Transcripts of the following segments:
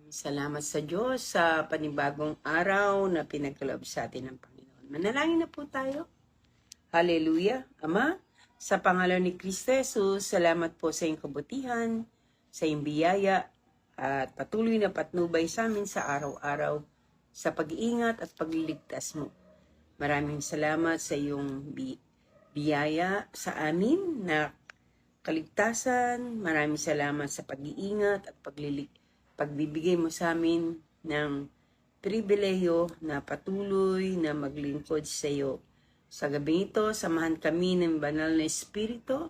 Salamat sa Diyos sa panibagong araw na pinagkaloob sa atin ng Panginoon. Manalangin na po tayo. Hallelujah. Ama, sa pangalan ni Kristo Jesus, salamat po sa iyong kabutihan, sa iyong biyaya, at patuloy na patnubay sa amin sa araw-araw sa pag-iingat at pagliligtas mo. Maraming salamat sa iyong biyaya sa amin na kaligtasan. Maraming salamat sa pag-iingat at pagbibigay mo sa amin ng pribileyo na patuloy na maglingkod sa iyo. Sa gabi ito, samahan kami ng banal na Espiritu.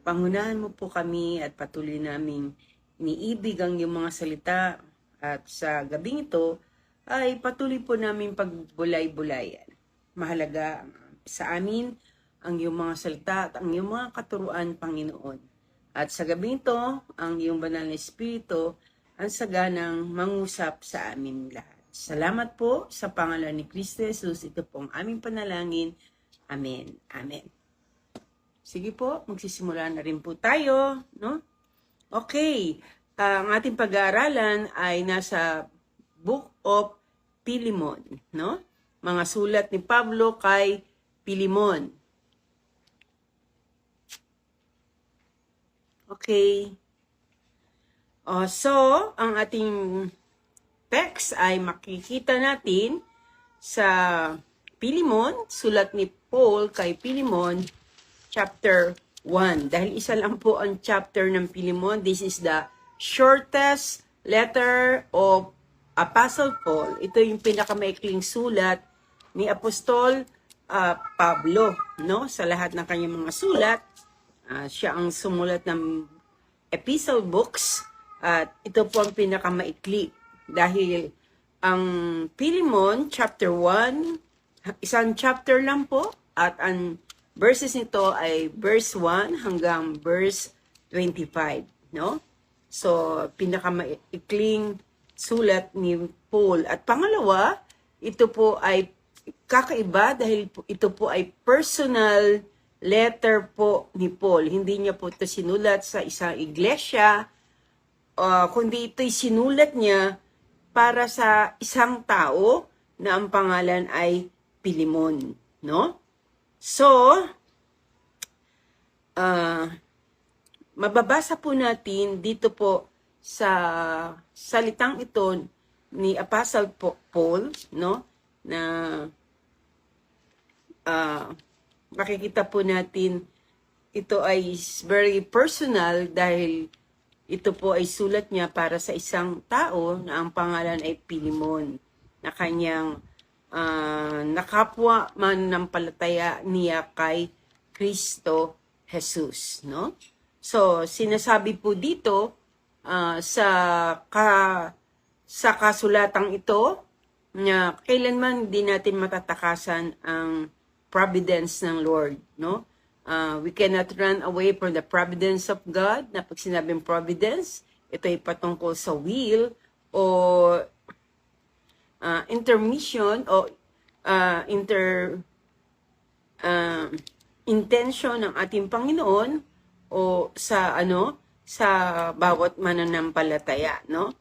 Pangunahan mo po kami at patuloy naming iniibig ang iyong mga salita. At sa gabi ito, ay patuloy po namin pagbulay-bulayan. Mahalaga sa amin ang iyong mga salita at ang iyong mga katuruan, Panginoon. At sa gabi ito, ang iyong banal na Espiritu ang saganang mangusap sa amin lahat. Salamat po sa pangalan ni Kristo Jesus. Ito po ang aming panalangin. Amen. Amen. Sige po, magsisimula na rin po tayo, no? Okay, ang ating pag-aaralan ay nasa Book of Philemon, no? Mga sulat ni Pablo kay Philemon. Okay. So, ang ating text ay makikita natin sa Philemon, sulat ni Paul kay Philemon, chapter 1. Dahil isa lang po ang chapter ng Philemon, this is the shortest letter of Apostle Paul. Ito yung pinakamaikling sulat ni Apostol Pablo, no? Sa lahat ng kanyang mga sulat, siya ang sumulat ng epistle books. At ito po ang pinakamaikli dahil ang Philemon chapter 1, isang chapter lang po at ang verses nito ay verse 1 hanggang verse 25, no? So, pinakamaikling sulat ni Paul. At pangalawa, ito po ay kakaiba dahil ito po ay personal letter po ni Paul. Hindi niya po ito sinulat sa isang iglesia, kundi ito'y sinulat niya para sa isang tao na ang pangalan ay Philemon, no? So, mababasa po natin dito po sa salitang ito ni Apostle Paul, no? Na makikita po natin ito ay very personal dahil ito po ay sulat niya para sa isang tao na ang pangalan ay Philemon, na kanyang nakapwa mananampalataya niya kay Kristo Jesus, no? So, sinasabi po dito sa kasulatang ito na kailanman hindi natin matatakasan ang providence ng Lord, no? We cannot run away from the providence of God. Na pag sinabing providence, ito ay patungkol sa will o intermission o intention ng ating Panginoon o sa bawat mananampalataya, no?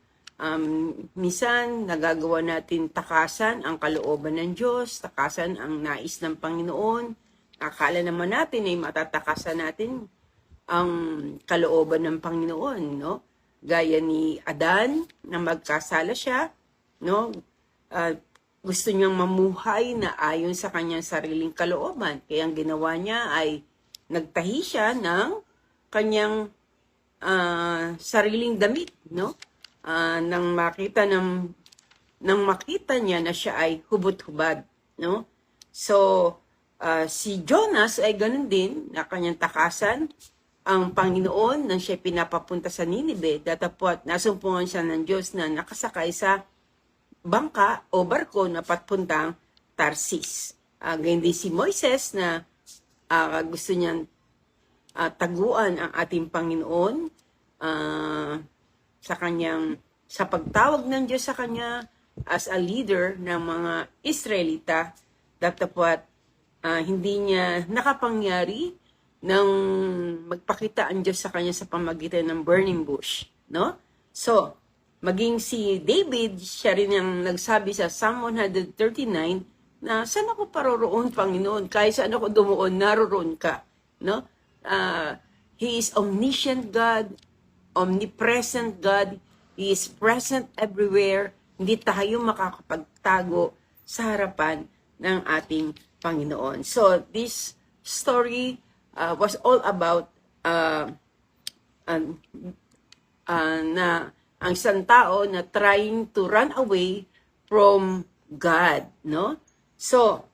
Minsan nagagawa natin takasan ang kalooban ng Diyos, takasan ang nais ng Panginoon. Akala naman natin ay matatakasan natin ang kalooban ng Panginoon, no? Gaya ni Adan na magkasala siya, no? Gusto niyang mamuhay na ayon sa kanyang sariling kalooban. Kaya ang ginawa niya ay nagtahi siya ng kanyang sariling damit, no? Nang makita niya na siya ay hubot-hubad, no? So, si Jonas ay ganun din, na kanyang takasan ang Panginoon nang siya pinapapunta sa Ninive. Datapwat nasumpungan siya ng Diyos na nakasakay sa bangka o barko na patpuntang Tarsis. Ganyan din si Moises na gusto niyang taguan ang ating Panginoon sa pagtawag ng Diyos sa kanya as a leader ng mga Israelita. Datapwat hindi niya nakapangyari nang magpakita ang Diyos sa kanya sa pamagitan ng burning bush, no? So, maging si David, siya rin ang nagsabi sa Psalm 139 na saan ako paroroon, Panginoon? Kahit saan ako dumuon, naroroon ka. No? He is omniscient God, omnipresent God. He is present everywhere. Hindi tayo makakapagtago sa harapan ng ating Panginoon. So, this story was all about na ang isang tao na trying to run away from God, no? So,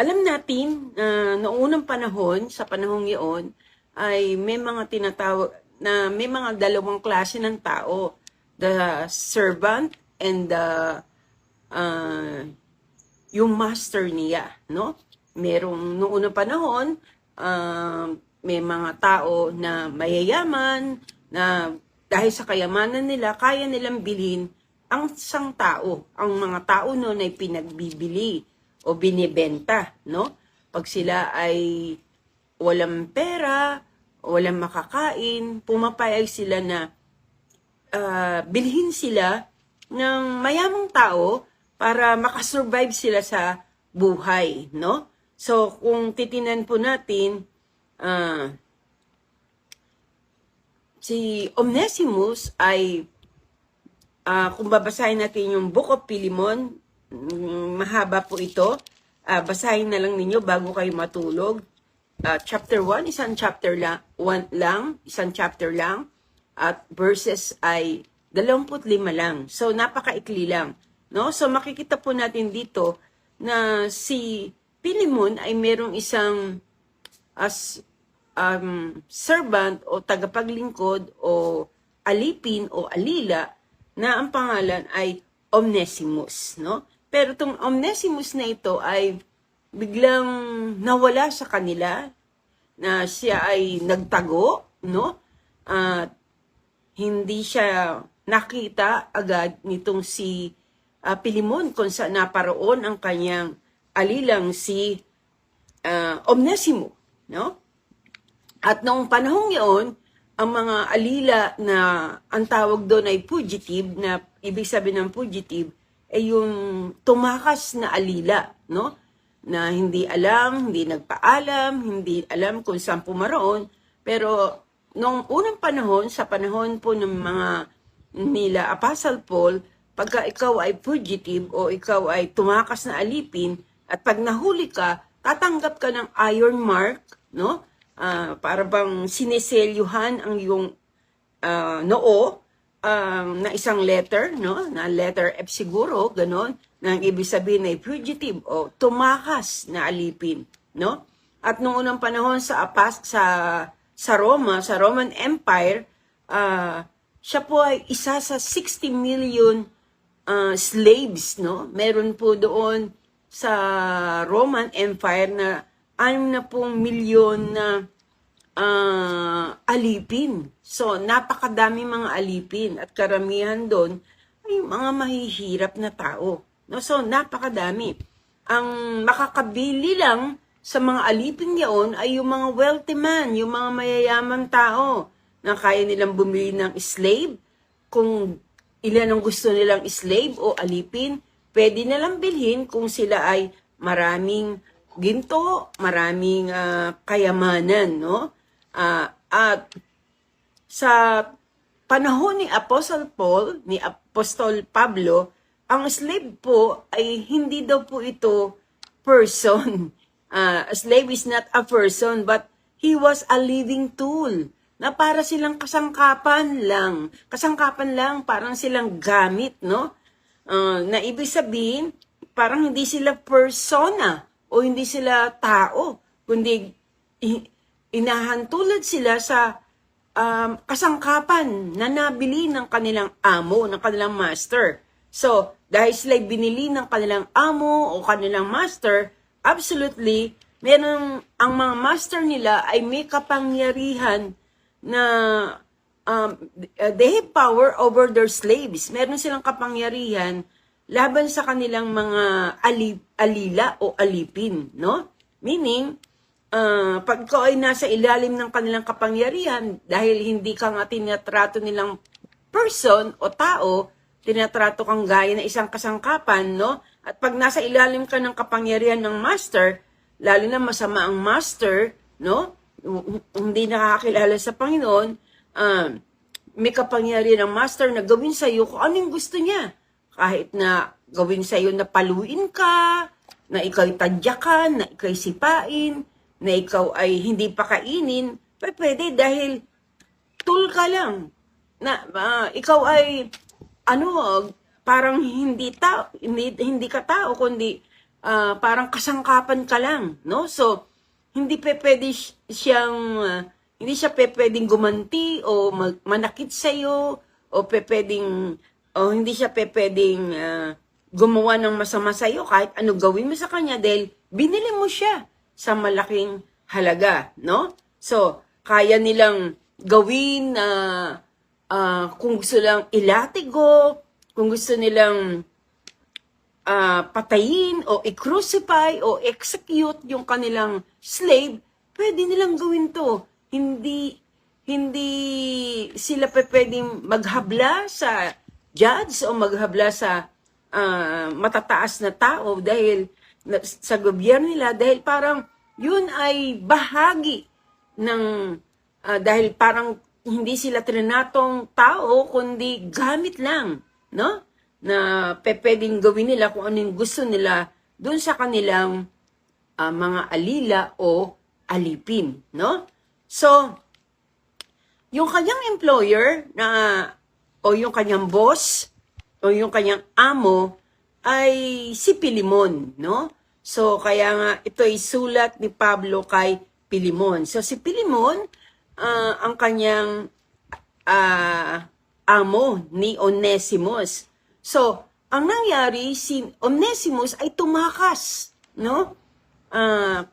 alam natin noong unang panahon, sa panahong iyon, ay may mga tinatawag na may mga dalawang klase ng tao, the servant and the yung master niya, no? Merong noong unang panahon, may mga tao na mayayaman, na dahil sa kayamanan nila, kaya nilang bilhin ang isang tao. Ang mga tao noon ay pinagbibili o binibenta, no? Pag sila ay walang pera, walang makakain, pumapayag sila na bilhin sila ng mayamang tao para makasurvive sila sa buhay, no? So, kung titinan po natin, si Onesimus ay, kung babasahin natin yung Book of Philemon, mahaba po ito, basahin na lang ninyo bago kayo matulog. Chapter 1, isang chapter lang, at verses ay 25 lang. So, napakaikli lang. No? So, makikita po natin dito na si Philemon ay merong isang servant o tagapaglingkod o alipin o alila na ang pangalan ay Onesimus, no? Pero itong Onesimus na ito ay biglang nawala sa kanila, na siya ay nagtago, no? At hindi siya nakita agad nitong si Philemon kung saan naparoon ang kanyang alilang si Onesimo, no? At noong panahong yun, ang mga alila na ang tawag doon ay fugitive, na ibig sabihin ng fugitive ay yung tumakas na alila, no? Na hindi alam, hindi nagpaalam, hindi alam kung saan pumaroon. Pero noong unang panahon, sa panahon po ng mga nila Apostle Paul, pagka ikaw ay fugitive o ikaw ay tumakas na alipin, at pag nahuli ka, tatanggap ka ng iron mark, no? Para bang sineselyuhan ang iyong noo, na isang letter, no? Na letter F siguro, ganon, na ang ibig sabihin ay fugitive o tumakas na alipin, no? At noong unang panahon sa Roma, sa Roman Empire, siya po ay isa sa 60 million slaves, no? Meron po doon sa Roman Empire na 6 milyon na alipin. So, napakadami mga alipin at karamihan doon ay mga mahihirap na tao. No? So, napakadami. Ang makakabili lang sa mga alipin yaon ay yung mga wealthy man, yung mga mayayaman tao na kaya nilang bumili ng slave. Kung ilan ang gusto nilang slave o alipin, pwede nilang bilhin kung sila ay maraming ginto, maraming kayamanan, no? At sa panahon ni Apostle Paul, ni Apostol Pablo, ang slave po ay hindi daw po ito person. A slave is not a person, but he was a living tool. Na para silang kasangkapan lang. Kasangkapan lang, parang silang gamit, no? Na ibig sabihin, parang hindi sila persona o hindi sila tao, kundi inahantulad sila sa kasangkapan na nabili ng kanilang amo, ng kanilang master. So, dahil sila binili ng kanilang amo o kanilang master, absolutely, ang mga master nila ay may kapangyarihan na they have power over their slaves. Meron silang kapangyarihan laban sa kanilang mga alila o alipin, no? Meaning, pag ikaw ay nasa ilalim ng kanilang kapangyarihan, dahil hindi ka nga tinatrato nilang person o tao, tinatrato kang gaya ng isang kasangkapan, no? At pag nasa ilalim ka ng kapangyarihan ng master, lalo na masama ang master, no? Hindi nakakakilala sa Panginoon, may kapangyarihan ng master na gawin sa iyo kung anong gusto niya. Kahit na gawin sa iyo na paluin ka, na ikaw'y tadyakan, na ikaw'y sipain, na ikaw ay hindi pa kainin, pwede dahil tool ka lang. Na ikaw ay parang hindi ka tao kundi parang kasangkapan ka lang, no? So hindi siya pwedeng gumanti o manakit sa iyo o hindi siya pwedeng gumawa ng masama sa iyo kahit ano gawin mo sa kanya dahil binili mo siya sa malaking halaga, no? So kaya nilang gawin kung gusto lang ilatigo, kung gusto nilang patayin o i-crucify o execute yung kanilang slave, pwede nilang gawin to. Hindi sila pwedeng maghabla sa judge o maghabla sa matataas na tao dahil sa gobyerno nila dahil parang yun ay bahagi ng dahil parang hindi sila trinatong tao kundi gamit lang, no? Na pwedeng gawin nila kung anong gusto nila doon sa kanilang mga alila o alipin, no? So, yung kanyang employer o yung kanyang boss o yung kanyang amo ay si Pilimon, no? So, kaya nga ito ay sulat ni Pablo kay Pilimon. So, si Pilimon, ang kanyang amo ni Onesimus. So, ang nangyari, si Onesimus ay tumakas, no?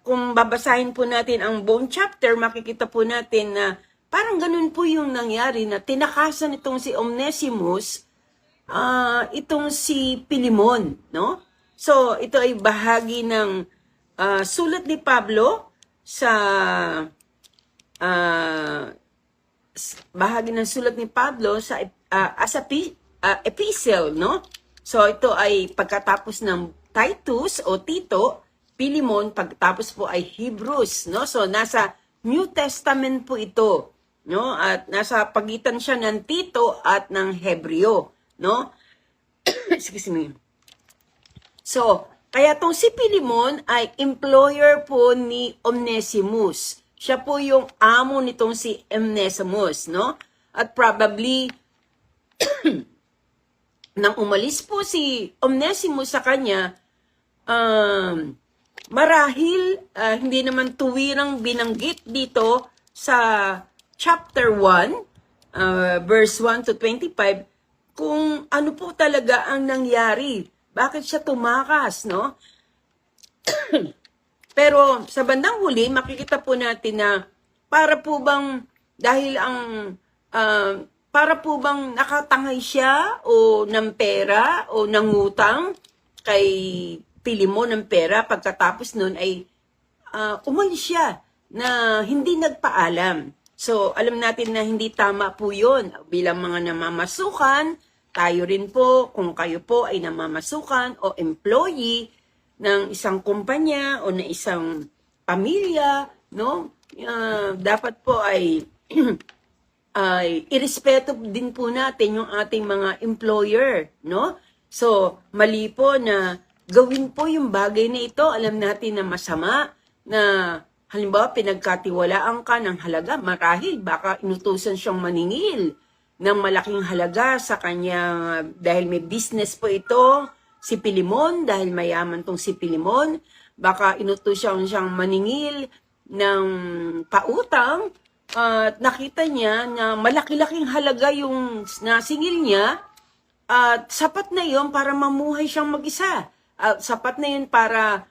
Kung babasahin po natin ang buong chapter, makikita po natin na parang ganun po yung nangyari na tinakasan itong si Onesimus, itong si Pilimon, no? So, ito ay bahagi ng sulat ni Pablo sa as a epistle, no? So, ito ay pagkatapos ng Titus o Tito, Pilimon, pagkatapos po ay Hebrews, no? So, nasa New Testament po ito, no? At nasa pagitan siya ng Tito at ng Hebreo, no? Excuse me. So, kaya tong si Pilimon ay employer po ni Onesimus. Siya po yung amo nitong si Onesimus, no? At probably, nang umalis po si Onesimus sa kanya, marahil hindi naman tuwirang binanggit dito sa chapter 1, verse 1 to 25, kung ano po talaga ang nangyari. Bakit siya tumakas, no? Pero sa bandang huli, makikita po natin na para po bang nakatangay siya o ng pera o nangutang kay Pilimon ng pera, pagkatapos nun ay umalis siya na hindi nagpaalam. So, alam natin na hindi tama po yun. Bilang mga namamasukan, tayo rin po, kung kayo po ay namamasukan o employee ng isang kumpanya o ng isang pamilya, no? Dapat po ay irespeto din po natin yung ating mga employer, no? So, mali po na gawin po yung bagay na ito. Alam natin na masama, na halimbawa pinagkatiwalaan ka ng halaga, marahil baka inutusan siyang maningil ng malaking halaga sa kanya dahil may business po ito, si Pilimon, dahil mayaman tong si Pilimon, baka inutusan siyang maningil ng pautang at nakita niya na malaki-laking halaga yung nasingil niya at sapat na yun para mamuhay siyang mag-isa. At sapat na yun para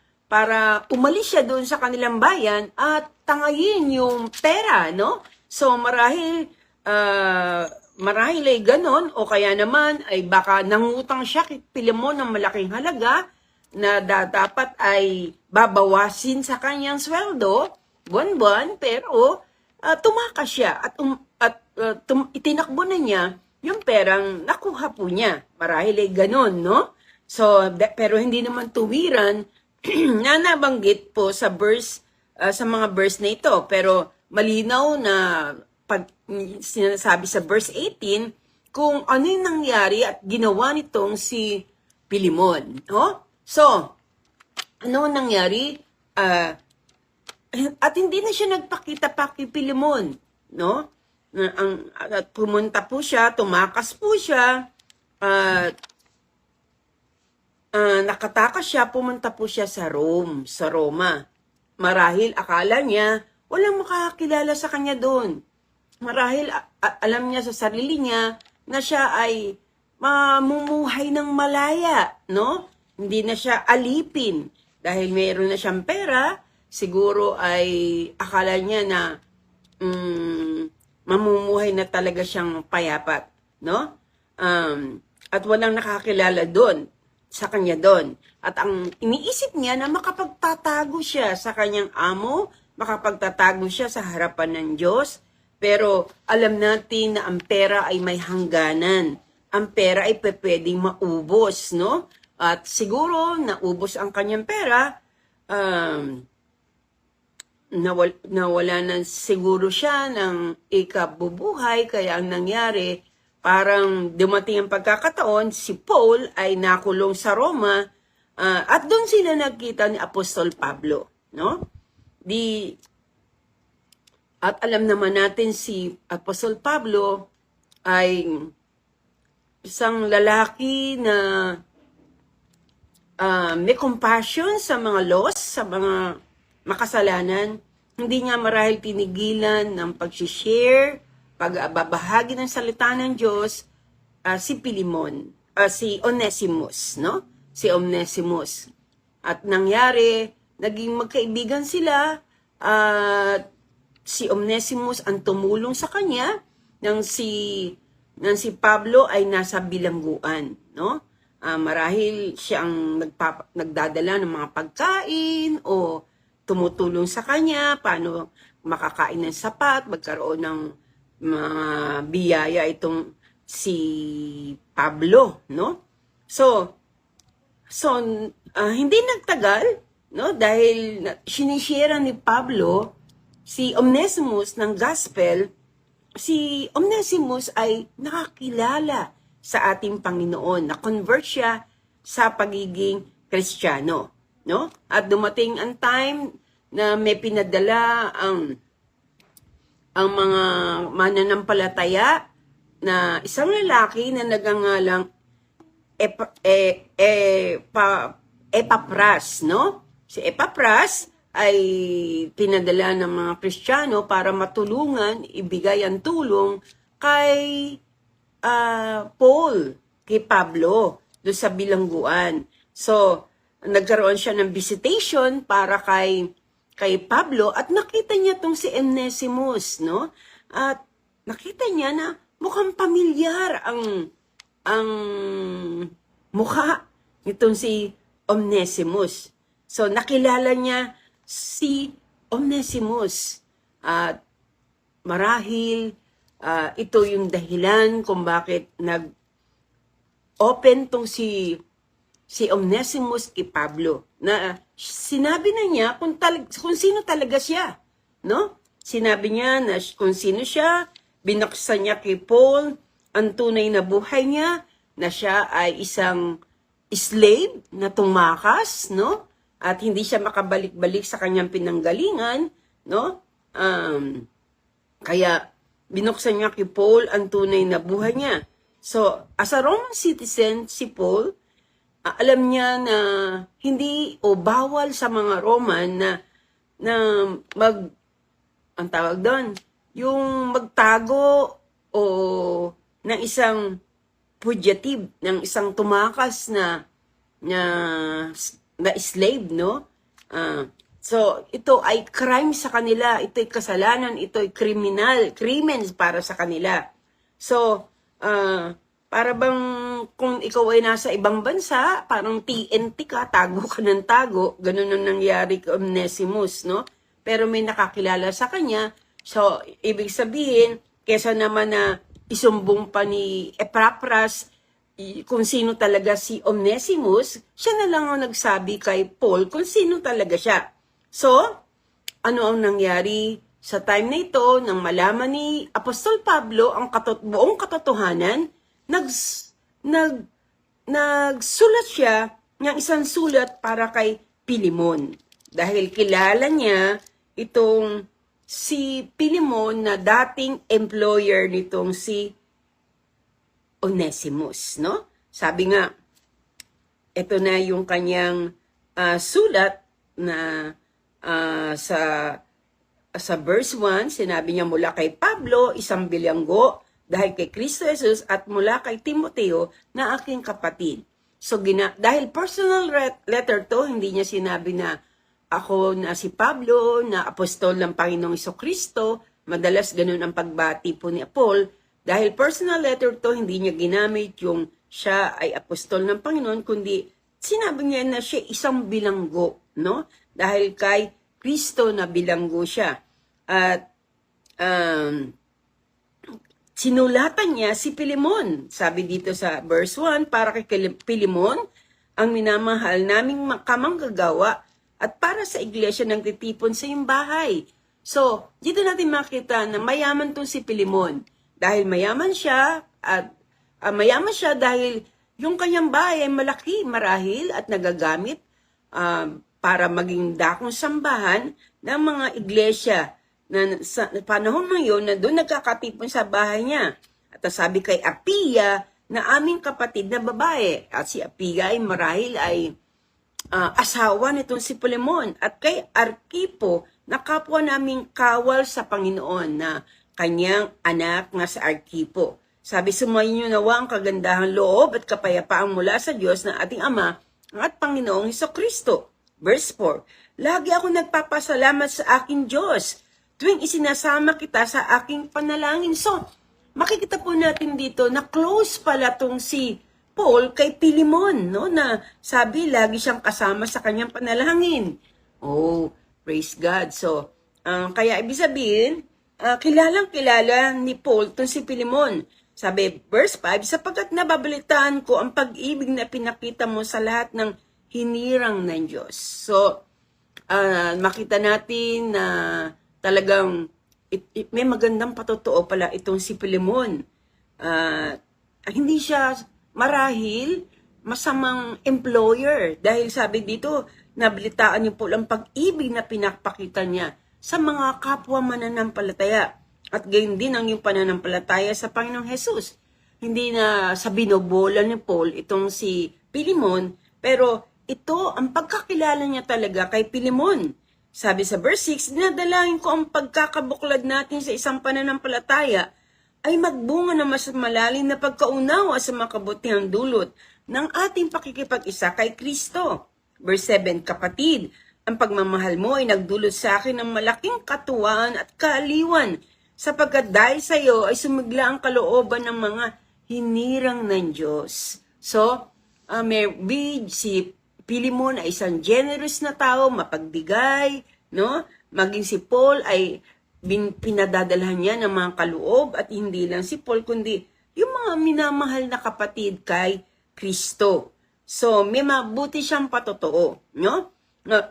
umalis siya doon sa kanilang bayan at tangayin yung pera, no? So marahil ay ganon o kaya naman ay baka nangutang siya kay Pilimon ng malaking halaga na dapat ay babawasin sa kanyang sweldo, buwan-buwan, pero tumakas siya at itinakbo na niya yung perang nakuha po niya. Marahil ay ganon, no? So, pero hindi naman tuwiran na nabanggit po sa verse, sa mga verse na ito. Pero malinaw na pag sinasabi sa verse 18 kung ano yung nangyari at ginawa nitong si Pilimon. No? So, ano nangyari? At hindi na siya nagpakita pa kay Pilimon. No? At pumunta po siya, tumakas po siya, nakatakas siya, pumunta po siya sa Roma. Marahil akala niya, walang makakakilala sa kanya doon. Marahil alam niya sa sarili niya na siya ay mamumuhay ng malaya, no? Hindi na siya alipin. Dahil mayroon na siyang pera, siguro ay akala niya na mamumuhay na talaga siyang payapat, no? At walang nakakilala doon, sa kanya doon. At ang iniisip niya na makapagtatago siya sa kanyang amo, makapagtatago siya sa harapan ng Diyos. Pero alam natin na ang pera ay may hangganan. Ang pera ay pwedeng maubos, no? At siguro naubos ang kanyang pera, nawala na siguro siya ng ikabubuhay, kaya ang nangyari, parang dumating ang pagkakataon, si Paul ay nakulong sa Roma, at doon sila nagkita ni Apostol Pablo, no? At alam naman natin si Apostol Pablo ay isang lalaki na may compassion sa mga lost, sa mga makasalanan. Hindi niya marahil tinigilan ng pag-share, pagbabahagi ng salita ng Diyos, si Pilimon, si Onesimus, no? Si Onesimus. At nangyari, naging magkaibigan sila, at si Onesimus ang tumulong sa kanya nang si Pablo ay nasa bilangguan, no? Marahil siya ang nagdadala ng mga pagkain o tumutulong sa kanya paano makakain ng sapat, magkaroon ng mga biyaya itong si Pablo, no? So hindi nagtagal, no? Dahil sinishare ni Pablo si Onesimus ng gospel, si Onesimus ay nakakilala sa ating Panginoon. Na-convert siya sa pagiging Kristiyano, no? At dumating ang time na may pinadala ang mga mananampalataya na isang lalaki na nagangalang Epapras, no? Si Epapras ay pinadala ng mga Kristiyano para matulungan, ibigay ang tulong kay Paul, kay Pablo, doon sa bilangguan. So, nagkaroon siya ng visitation para kay Pablo at nakita niya tong si Onesimus, no? At nakita niya na mukhang pamilyar ang mukha nitong si Onesimus. So, nakilala niya si Onesimus. At marahil ito yung dahilan kung bakit nag-open tong si Onesimus kay Pablo. Na sinabi na niya kung sino talaga siya. No? Sinabi niya na kung sino siya, binuksan niya kay Paul ang tunay na buhay niya, na siya ay isang slave na tumakas, no? At hindi siya makabalik-balik sa kanyang pinanggalingan, no? Kaya binuksan niya kay Paul ang tunay na buhay niya. So, as a Roman citizen, si Paul, alam niya na hindi o bawal sa mga Roman na ang tawag doon, yung magtago o ng isang fugitive, ng isang tumakas na slave, no? So, ito ay crime sa kanila, ito ay kasalanan, ito ay krimen para sa kanila. So, para bang kung ikaw ay nasa ibang bansa, parang TNT ka, tago ka ng tago, ganun ang nangyari kay Onesimus, no? pero may nakakilala sa kanya. So, ibig sabihin, kesa naman na isumbong pa ni Epapras kung sino talaga si Onesimus, siya na lang ang nagsabi kay Paul kung sino talaga siya. So, ano ang nangyari sa time na ito nang malaman ni Apostol Pablo ang buong katotohanan, nagsulat siya ng isang sulat para kay Pilimon. Dahil kilala niya itong si Pilimon na dating employer nitong si Onesimus, no? Sabi nga, ito na yung kanyang sulat na sa verse 1, sinabi niya mula kay Pablo, isang bilanggo, dahil kay Kristo Jesus, at mula kay Timoteo na aking kapatid. So, dahil personal letter to, hindi niya sinabi na ako na si Pablo, na apostol ng Panginoong Jesucristo. Madalas ganun ang pagbati po ni Paul. Dahil personal letter to, hindi niya ginamit yung siya ay apostol ng Panginoon, kundi sinabi niya na siya isang bilanggo, no? Dahil kay Kristo na bilanggo siya. At sinulatan niya si Pilimon. Sabi dito sa verse 1, para kay Pilimon, ang minamahal naming kamanggagawa at para sa iglesia ng titipon sa iyong bahay. So, dito natin makita na mayaman to si Pilimon. Dahil mayaman siya, at mayaman siya dahil yung kanyang bahay ay malaki, marahil at nagagamit para maging dakong sambahan ng mga iglesia na sa panahon ngayon na doon nagkakatipon sa bahay niya. At sabi kay Apia na aming kapatid na babae. At si Apia ay marahil ay asawa nitong si Pilimon. At kay Arkipo na kapwa naming kawal sa Panginoon na kanyang anak nga sa Arkipo. Sabi, sumayin niyo nawa ang kagandahang loob at kapayapaan mula sa Diyos na ating Ama at Panginoong Jesucristo. Verse 4, lagi ako nagpapasalamat sa aking Diyos tuwing isinasama kita sa aking panalangin. So, makikita po natin dito na close pala tong si Paul kay Pilimon, no? Na sabi, lagi siyang kasama sa kanyang panalangin. Oh, praise God. So, kaya ibig sabihin, kilalang-kilala ni Paul tong si Pilimon. Sabi, verse 5, sapagkat nababalitaan ko ang pag-ibig na pinakita mo sa lahat ng hinirang ng Diyos. So, makita natin na talagang may magandang patotoo pala itong si Pilimon. Hindi siya marahil masamang employer dahil sabi dito, nabalitaan niyo po ang pag-ibig na pinapakita niya sa mga kapwa mananampalataya. At gayon din ang yung pananampalataya sa Panginoong Jesus. Hindi na sa binobola ni Paul itong si Pilimon, pero ito ang pagkakilala niya talaga kay Pilimon. Sabi sa verse 6, dinadalangin ko ang pagkakabuklad natin sa isang pananampalataya ay magbunga na mas malalim na pagkaunawa sa makabutihang dulot ng ating pakikipag-isa kay Kristo. Verse 7, kapatid, ang pagmamahal mo ay nagdulot sa akin ng malaking katuwaan at kaaliwan, sapagkat dahil sa iyo ay sumigla ang kalooban ng mga hinirang ng Diyos. So, maybe si Pilimon ay isang generous na tao, mapagbigay, no? Maging si Paul ay pinadadalhan niya ng mga kaloob at hindi lang si Paul, kundi yung mga minamahal na kapatid kay Kristo. So, may mabuti siyang patotoo, no?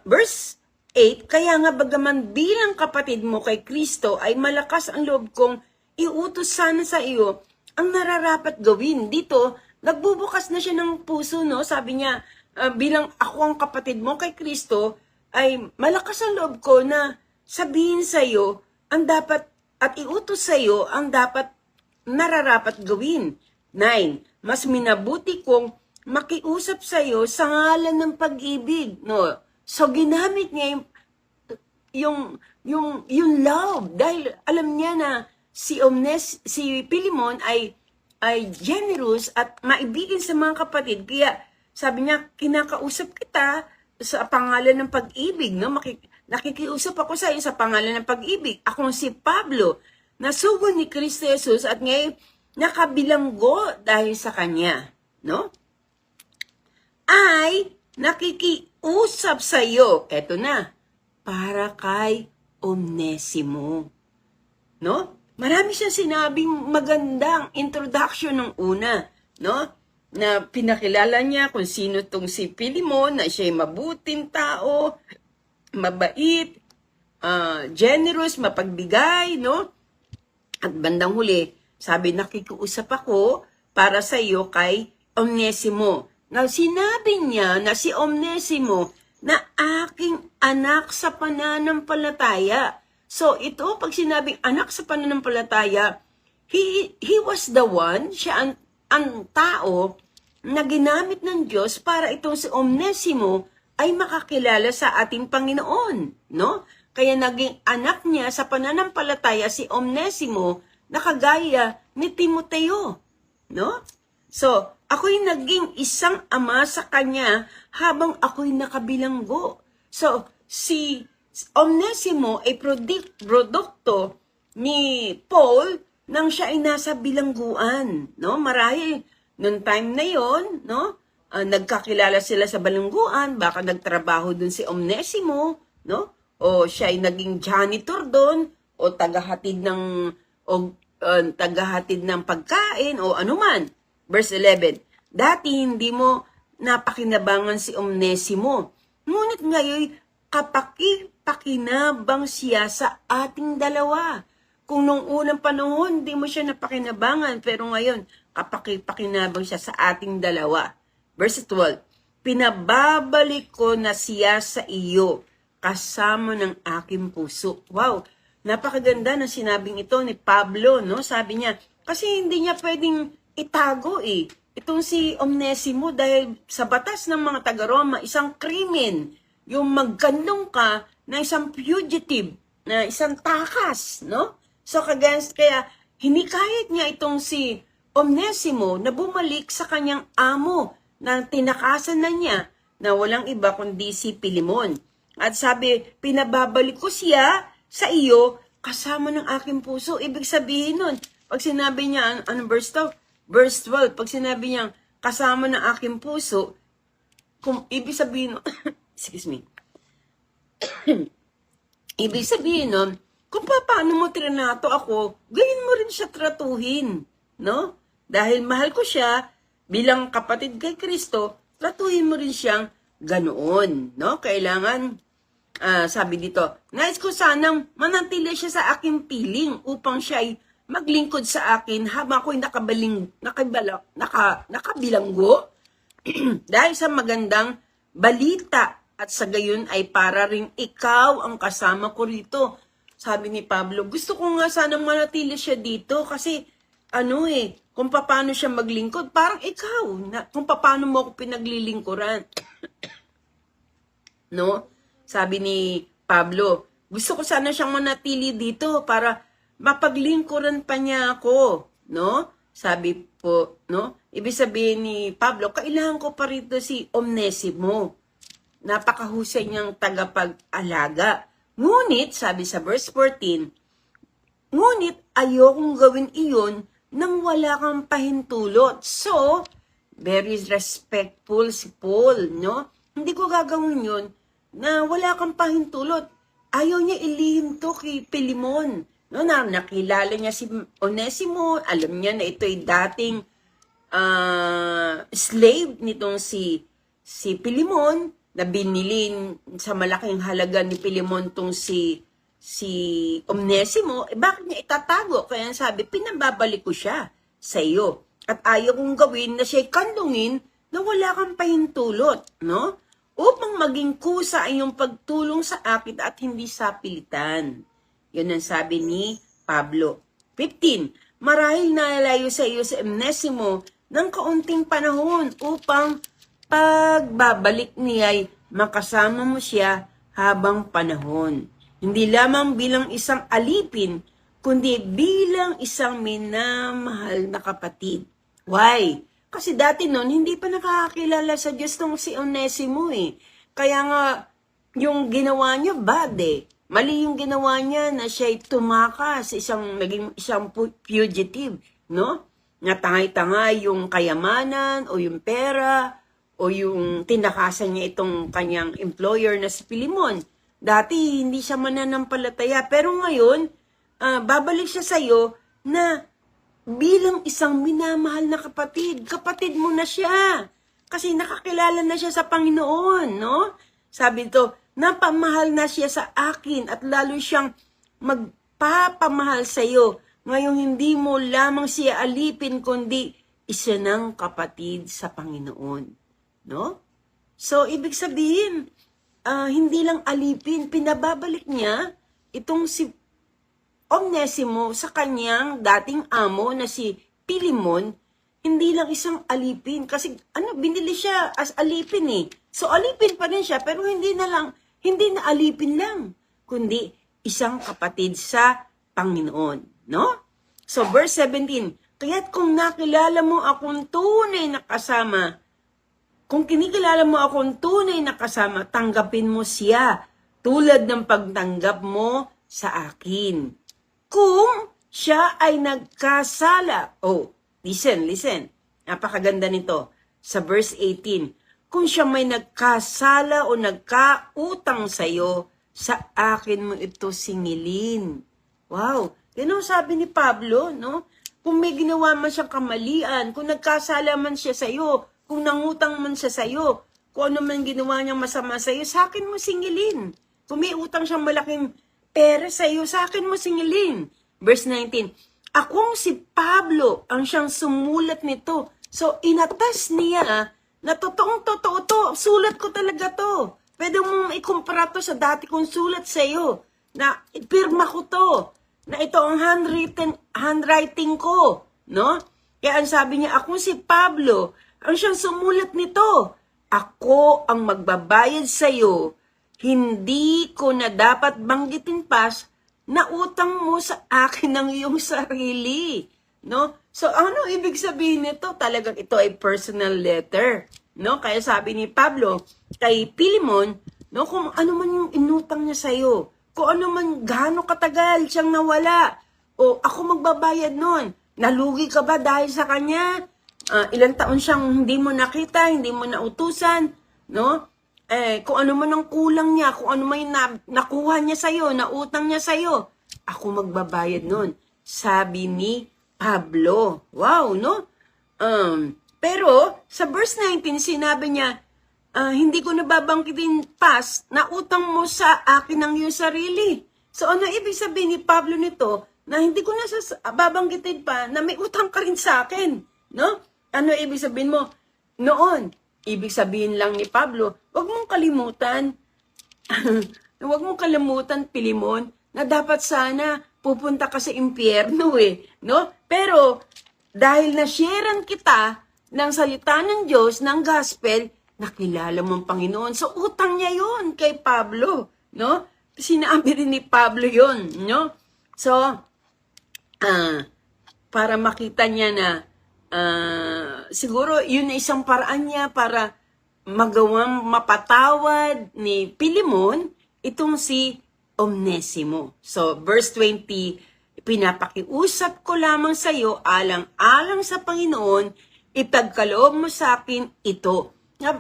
Verse 8, kaya nga bagaman bilang kapatid mo kay Kristo ay malakas ang loob kong iutos sana sa iyo ang nararapat gawin. Dito, nagbubukas na siya ng puso, no? Sabi niya, bilang ako ang kapatid mo kay Kristo, ay malakas ang loob ko na sabihin sa iyo ang dapat at iutos sa iyo ang dapat nararapat gawin. 9, mas minabuti kong makiusap sa iyo sa ngalan ng pag-ibig, no? So ginamit niya yung love dahil alam niya na si Pilimon ay generous at maibigin sa mga kapatid. Kaya sabi niya, kinakausap kita sa pangalan ng pag-ibig, no? Nakikiusap ako sa iyo sa pangalan ng pag-ibig. Ako si Pablo, nasugo ni Kristo Jesus at ngayon nakabilanggo dahil sa kanya, no? Ay nakikiusap sa iyo, eto na, para kay Onesimo. No? Marami siyang sinabing magandang introduction ng una, no? Na pinakilala niya kung sino tong si Pilimon, na siya'y mabuting tao, mabait, generous, mapagbigay, no? At bandang huli, sabi, nakikiusap ako para sa iyo kay Onesimo. Now, sinabi niya na si Onesimo na aking anak sa pananampalataya. So, ito, pag sinabing anak sa pananampalataya, he was the one, siya ang tao na ginamit ng Diyos para itong si Onesimo ay makakilala sa ating Panginoon, no? Kaya naging anak niya sa pananampalataya si Onesimo na kagaya ni Timoteo, no? So, ako'y naging isang ama sa kanya habang ako'y nakabilanggo. So, si Onesimo ay produkto ni Paul nang siya ay nasa bilangguan, no? Marahil noong time na yon, no? Nagkakilala sila sa bilangguan, baka nagtrabaho dun si Onesimo, no? O siya ay naging janitor doon, o tagahatid ng pagkain, o anuman. Verse 11, dati hindi mo napakinabangan si Onesimo, ngunit ngayon kapaki-pakinabang siya sa ating dalawa. Kung nung unang panahon, hindi mo siya napakinabangan, pero ngayon, kapaki-pakinabang siya sa ating dalawa. Verse 12, pinababalik ko na siya sa iyo, kasama ng aking puso. Wow, napakaganda na sinabing ito ni Pablo, no? Sabi niya, kasi hindi niya pwedeng itago itong si Onesimo dahil sa batas ng mga taga-Roma, isang krimen, yung magkandong ka na isang fugitive, na isang takas, no? So kaya hinikayat niya itong si Onesimo na bumalik sa kanyang amo na tinakasan na niya na walang iba kundi si Pilimon. At sabi, pinababalik ko siya sa iyo kasama ng aking puso. Ibig sabihin nun, pag sinabi niya, anong verse 12? Verse 12, pag sinabi niya, kasama ng aking puso, ibig sabihin nun, excuse me, ibig sabihin nun, kung paano mo trinato ako, ganyan mo rin siya tratuhin, no? Dahil mahal ko siya, bilang kapatid kay Kristo, tratuhin mo rin siyang ganoon, no? Kailangan, sabi dito, nais ko sanang manatili siya sa aking piling upang siya ay maglingkod sa akin habang ako'y nakabilanggo dahil sa magandang balita at sa gayon ay para rin ikaw ang kasama ko rito. Sabi ni Pablo, gusto ko nga sanang manatili siya dito kasi kung paano siya maglingkod, parang ikaw, kung paano mo ako pinaglilingkuran. No? Sabi ni Pablo, gusto ko sana siyang manatili dito para mapaglingkuran pa niya ako, no? Sabi po, no? Ibig sabihin ni Pablo, kailangan ko pa rito si Onesimo. Napakahusay niyang tagapag-alaga. Ngunit, sabi sa verse 14, ngunit ayokong gawin iyon nang wala kang pahintulot. So, very respectful si Paul, no? Hindi ko gagawin yun na wala kang pahintulot. Ayaw niya ilihim to kay Pilimon. No, nakilala niya si Onesimo, alam niya na ito'y dating slave nitong si Pilimon, na binili sa malaking halaga ni Pilimon tong si Onesimo, bakit niya itatago? Kaya sabi, pinababalik ko siya sa iyo. At ayaw kong gawin na siya'y kandungin na wala kang pahintulot, no? Upang maging kusa ay yung pagtulong sa akin at hindi sa pilitan. Yun ang sabi ni Pablo. 15. Marahil nalalayo sa iyo si Onesimo ng kaunting panahon upang pagbabalik niya ay makasama mo siya habang panahon. Hindi lamang bilang isang alipin, kundi bilang isang minamahal na kapatid. Why? Kasi dati noon, hindi pa nakakakilala sa Diyos tong si Onesimo Kaya nga, yung ginawa niya bad Mali yung ginawa niya na siya'y tumakas, naging isang fugitive, no? Natangay-tangay yung kayamanan o yung pera o yung tinakasan niya itong kanyang employer na si Pilimon. Dati, hindi siya mananampalataya. Pero ngayon, babalik siya sa'yo na bilang isang minamahal na kapatid. Kapatid mo na siya. Kasi nakakilala na siya sa Panginoon, no? Sabi ito, napamahal na siya sa akin at lalo siyang magpapamahal sa'yo. Ngayon hindi mo lamang siya alipin, kundi isa ng kapatid sa Panginoon. No? So, ibig sabihin, hindi lang alipin, pinababalik niya itong si Onesimo sa kanyang dating amo na si Pilimon, hindi lang isang alipin. Kasi binili siya as alipin eh. So, alipin pa rin siya, pero hindi na alipin lang, kundi isang kapatid sa Panginoon. No? So, verse 17, kaya't kung nakilala mo akong tunay na kasama, kung kinikilala mo akong tunay na kasama, tanggapin mo siya tulad ng pagtanggap mo sa akin. Kung siya ay nagkasala, listen, napakaganda nito, sa verse 18, kung siya may nagkasala o nagkautang sa'yo, sa akin mo ito singilin. Wow, yun ang sabi ni Pablo, no? Kung may ginawa man siyang kamalian, kung nagkasala man siya sa'yo, kung nangutang man siya sa'yo, kung ano man ginawa niyang masama sa'yo, sa akin mo singilin. Kung may utang siyang malaking pera sa'yo, sa akin mo singilin. Verse 19, akong si Pablo ang siyang sumulat nito. So, inatas niya na totoong-totoo to. Sulat ko talaga to. Pwede mong ikumpara to sa dati kong sulat sa'yo. Na pirma ko to. Na ito ang handwriting ko. No? Kaya ang sabi niya, akong si Pablo ang siyang sumulat nito. Ako ang magbabayad sa'yo. Hindi ko na dapat banggitin pas na utang mo sa akin ng iyong sarili. No? So, ano ibig sabihin nito? Talagang ito ay personal letter. No? Kaya sabi ni Pablo kay Pilimon, no, kung ano man yung inutang niya sa'yo, kung ano man gaano katagal siyang nawala, o ako magbabayad nun. Nalugi ka ba dahil sa kanya? Ilang taon siyang hindi mo nakita, hindi mo nautusan, no? Kung ano man ang kulang niya, kung ano man nakuha niya sa'yo, nautang niya sa'yo, ako magbabayad nun. Sabi ni Pablo. Wow, no? Pero, sa verse 19, sinabi niya, hindi ko nababangkitin pas na utang mo sa akin ng iyong sarili. So, ano ibig sabihin ni Pablo nito? Na hindi ko na babangkitin pa na may utang ka rin sa akin. No? Ano ibig sabihin mo? Noon, ibig sabihin lang ni Pablo, huwag mong kalimutan, Pilimon, na dapat sana pupunta ka sa impyerno eh. No? Pero, dahil na-sharean kita ng salita ng Diyos, ng gospel, nakilala mo ang Panginoon. So, utang niya yun kay Pablo. No? Sinabi rin ni Pablo yun. No? So, para makita niya na siguro yun na isang paraan niya para magawang mapatawad ni Pilimon itong si Onesimo. So, verse 20, pinapakiusap ko lamang sa iyo alang-alang sa Panginoon, ipagkaloob mo sa akin ito.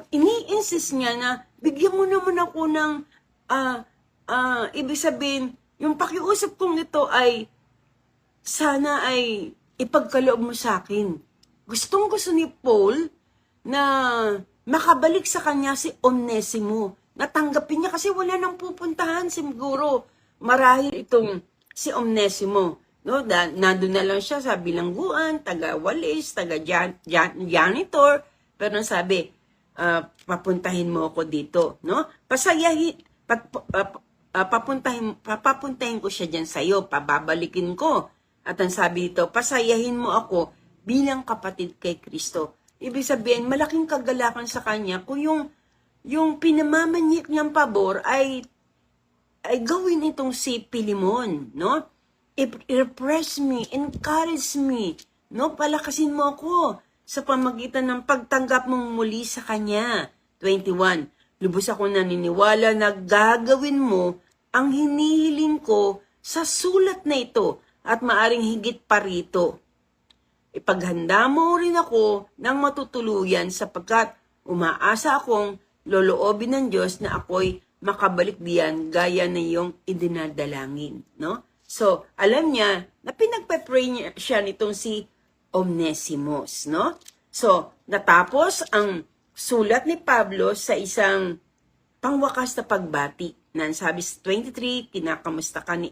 Ini-insist niya na bigyan mo naman ako ng ibig sabihin, yung pakiusap kong ito ay sana ay ipagkaloob mo sa akin. Gustong-gusto ni Paul na makabalik sa kanya si Onesimo. Natanggapin niya kasi wala nang pupuntahan siguro. Marahil itong si Onesimo. No? Nandun na lang siya sa bilangguan, taga-walis, taga-janitor. Pero sabi, papuntahin mo ako dito. No? Papuntahin ko siya dyan sa'yo, pababalikin ko. At ang sabi dito, pasayahin mo ako bilang kapatid kay Kristo. Ibig sabihin, malaking kagalakan sa kanya kung yung pinamamanyik niyang pabor ay gawin itong si Pilimon, no? I-repress me, encourage me, no? Palakasin mo ako sa pamagitan ng pagtanggap mong muli sa kanya. 21, lubos ako naniniwala na gagawin mo ang hinihiling ko sa sulat na ito at maaring higit pa rito. Ipaghanda mo rin ako ng matutuluyan sapagkat umaasa akong loloobin ng Diyos na ako'y makabalik diyan gaya na yung idinadalangin, no? So, alam niya na pinagpe-pray niya siya nitong si Onesimus, no? So, natapos ang sulat ni Pablo sa isang pangwakas na pagbati. Na sabi sa 23, kinakamusta ka ni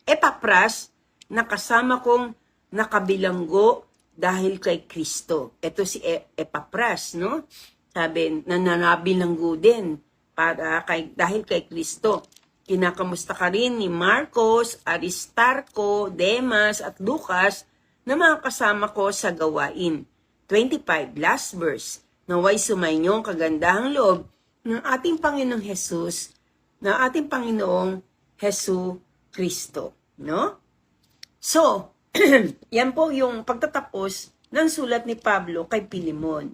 Epapras na kasama kong nakabilanggo dahil kay Kristo. Ito si Epapras, no? Sabi, nananabilanggo din dahil kay Kristo. Kinakamusta ka rin ni Marcos, Aristarco, Demas at Lucas na mga kasama ko sa gawain. 25, last verse. Naway sumainyo ang kagandahang loob ng ating Panginoong Jesus, na ating Panginoong Hesu Kristo. No? So, yan po yung pagtatapos ng sulat ni Pablo kay Pilimon.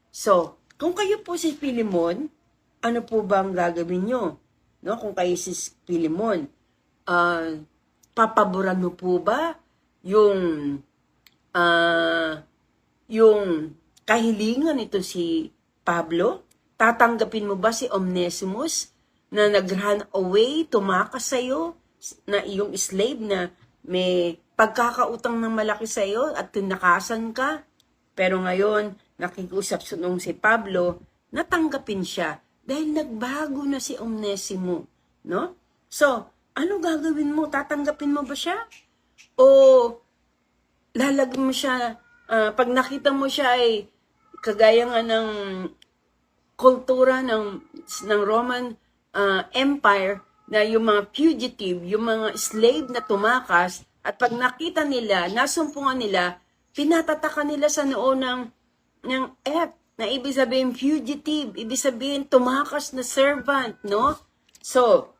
So, kung kayo po si Pilimon, ano po ba ang gagawin nyo? No, kung kayo si Pilimon, papaboran mo po ba yung kahilingan nito si Pablo? Tatanggapin mo ba si Onesimus na nag-run away, tumakas sa'yo, na iyong slave na may pagkakautang ng malaki sa'yo at tinakasan ka? Pero ngayon, nakikusap sunong si Pablo, natanggapin siya dahil nagbago na si Onesimo, no? So, ano gagawin mo? Tatanggapin mo ba siya? O lalagyan mo siya, pag nakita mo siya ay kagaya nga ng kultura ng Roman Empire na yung mga fugitive, yung mga slave na tumakas, at pag nakita nila, nasumpungan nila, pinatatakan nila sa noo ng F, na ibig sabihin fugitive, ibig sabihin tumakas na servant, no? So,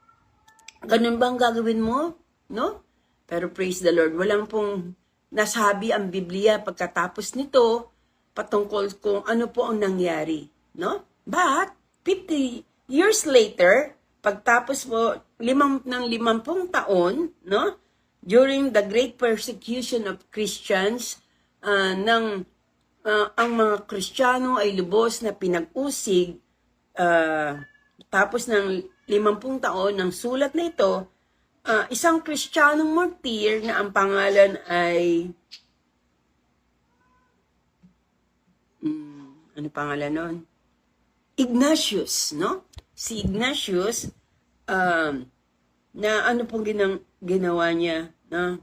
ganun ba ang gagawin mo? No? Pero praise the Lord, walang pong nasabi ang Biblia pagkatapos nito patungkol kung ano po ang nangyari, no? But 50 years later, pagtapos po ng 50 taon, no? During the great persecution of Christians, ang mga Kristiyano ay lubos na pinag-usig, tapos ng 50 taon ng sulat na ito, isang Kristiyanong martir na ang pangalan ay ano pangalan nun? Ignatius, no? Si Ignatius, na ano pong ginawa niya, no?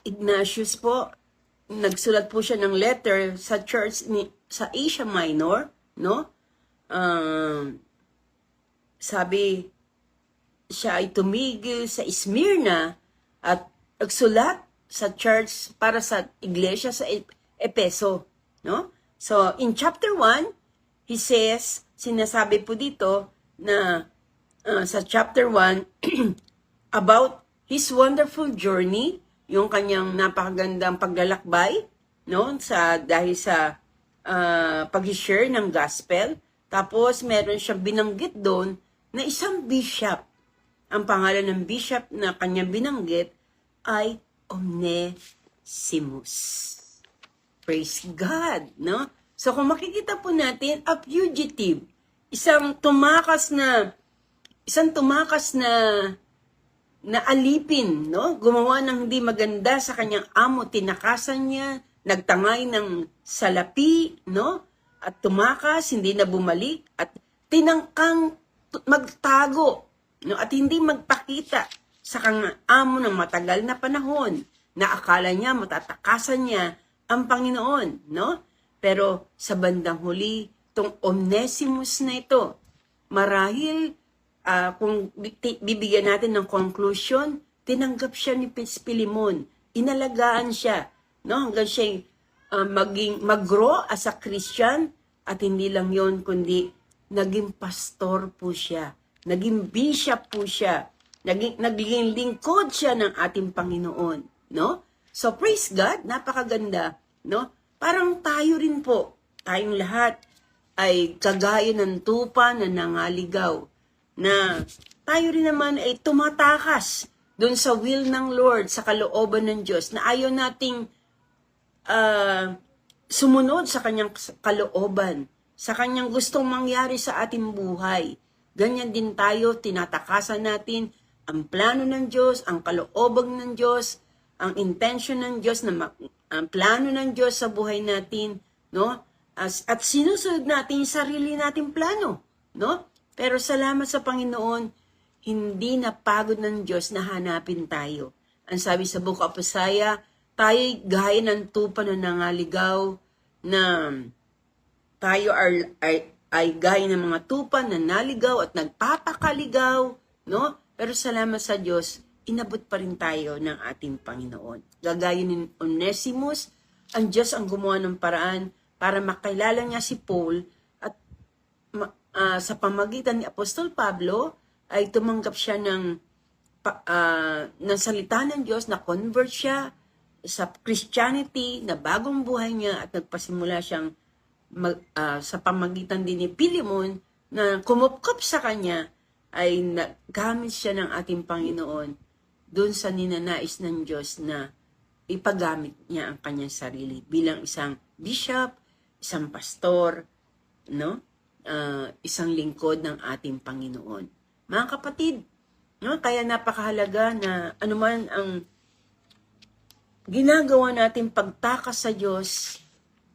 Ignatius po, nagsulat po siya ng letter sa church sa Asia Minor, no? Sabi, siya ay tumigil sa Smyrna at nagsulat sa church para sa iglesia sa Epeso, no? So, in chapter 1, he says, sinasabi po dito na sa chapter 1 about his wonderful journey, yung kanyang napakagandang paglalakbay, no? Dahil sa pag-share ng gospel. Tapos, meron siyang binanggit doon na isang bishop. Ang pangalan ng bishop na kanyang binanggit ay Onesimus. Praise God, no? So, kung makikita po natin, a fugitive, isang tumakas na alipin, no? Gumawa ng hindi maganda sa kanyang amo, tinakasan niya, nagtangay ng salapi, no? At tumakas, hindi na bumalik, at tinangkang magtago, no? At hindi magpakita sa kanyang amo ng matagal na panahon, na akala niya, matatakasan niya ang Panginoon, no? Pero sa bandang huli, itong Onesimus na ito, marahil, kung bibigyan natin ng conclusion, tinanggap siya ni Pilimon, inalagaan siya, no? Hanggang siya mag-grow as a Christian, at hindi lang yon kundi naging pastor po siya, naging bishop po siya, naging lingkod siya ng ating Panginoon, no? So praise God, napakaganda, no? Parang tayo rin po, tayong lahat ay kagaya ng tupa na nangaligaw, na tayo rin naman ay tumatakas doon sa will ng Lord, sa kalooban ng Diyos, na ayaw nating sumunod sa kanyang kalooban. sa kanyang gustong mangyari sa ating buhay. Ganyan din tayo, tinatakasan natin ang plano ng Diyos, ang kalooban ng Diyos, ang intention ng Diyos, ang plano ng Diyos sa buhay natin, no? At sinusunod natin yung sarili nating plano, no? Pero salamat sa Panginoon, hindi napagod ng Diyos na hanapin tayo. Ang sabi sa Book of Isaiah, tayo'y gaya ng tupa na nangaligaw, na tayo ay gaya ng mga tupa na naligaw at nagpapakaligaw, no? Pero salamat sa Diyos, inabot pa rin tayo ng ating Panginoon. Gagaya ni Onesimus, ang Diyos ang gumawa ng paraan para makilala niya si Paul at sa pamagitan ni Apostol Pablo ay tumanggap siya ng salita ng Diyos, na convert siya sa Christianity, na bagong buhay niya at nagpasimula siyang sa pamagitan din ni Pilimon na kumupkop sa kanya ay nagamit siya ng ating Panginoon doon sa ninanais ng Diyos na ipagamit niya ang kanyang sarili bilang isang bishop, isang pastor, no? Isang lingkod ng ating Panginoon. Mga kapatid, no? Kaya napakahalaga na anuman ang ginagawa natin pagtakas sa Diyos,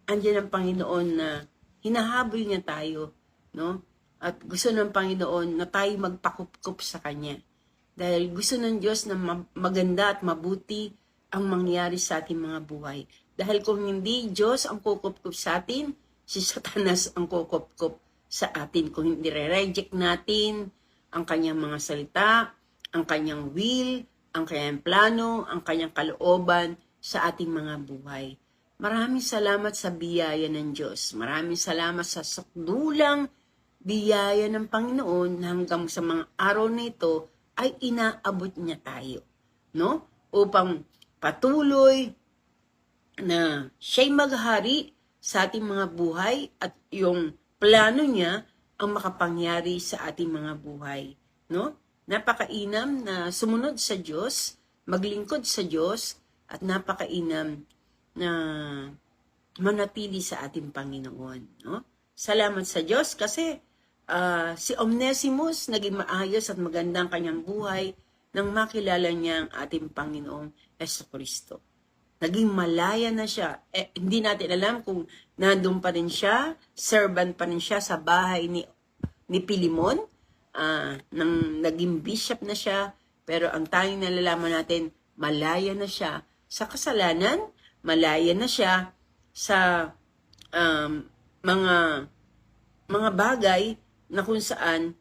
andiyan ang Panginoon na hinahabol niya tayo, no? At gusto ng Panginoon na tayo magpakupkup sa Kanya. Dahil gusto ng Diyos na maganda at mabuti ang mangyari sa ating mga buhay. Dahil kung hindi Diyos ang kukupkup sa atin, si Satanas ang kukupkup sa atin. Kung hindi re-reject natin ang Kanyang mga salita, ang Kanyang will, ang Kanyang plano, ang Kanyang kalooban sa ating mga buhay. Maraming salamat sa biyaya ng Diyos. Maraming salamat sa sakdulang biyaya ng Panginoon na hanggang sa mga araw na ito ay inaabot niya tayo, no? Upang patuloy na siya'y maghari sa ating mga buhay at yung plano niya ang makapangyari sa ating mga buhay, no? Napakainam na sumunod sa Diyos, maglingkod sa Diyos, at napakainam na manatili sa ating Panginoon, no? Salamat sa Diyos kasi si Onesimus naging maayos at magandang kanyang buhay nang makilala niya ang ating Panginoong Jesucristo. Naging malaya na siya. Hindi natin alam kung nandun pa rin siya, servant pa rin siya sa bahay ni Pilimon, nang naging bishop na siya, pero ang tanging nalalaman natin, malaya na siya sa kasalanan, malaya na siya sa mga bagay na kung saan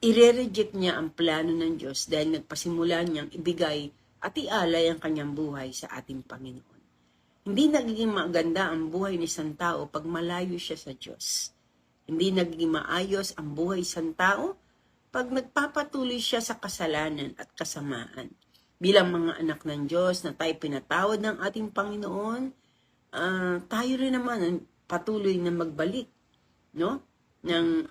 ire-reject niya ang plano ng Diyos dahil nagpasimula niyang ibigay at ialay ang kanyang buhay sa ating Panginoon. Hindi nagiging maganda ang buhay ni isang tao pag malayo siya sa Diyos. Hindi nagiging maayos ang buhay isang tao pag nagpapatuloy siya sa kasalanan at kasamaan. Bilang mga anak ng Diyos na tayo pinatawad ng ating Panginoon, tayo rin naman patuloy na magbalik, no? Ng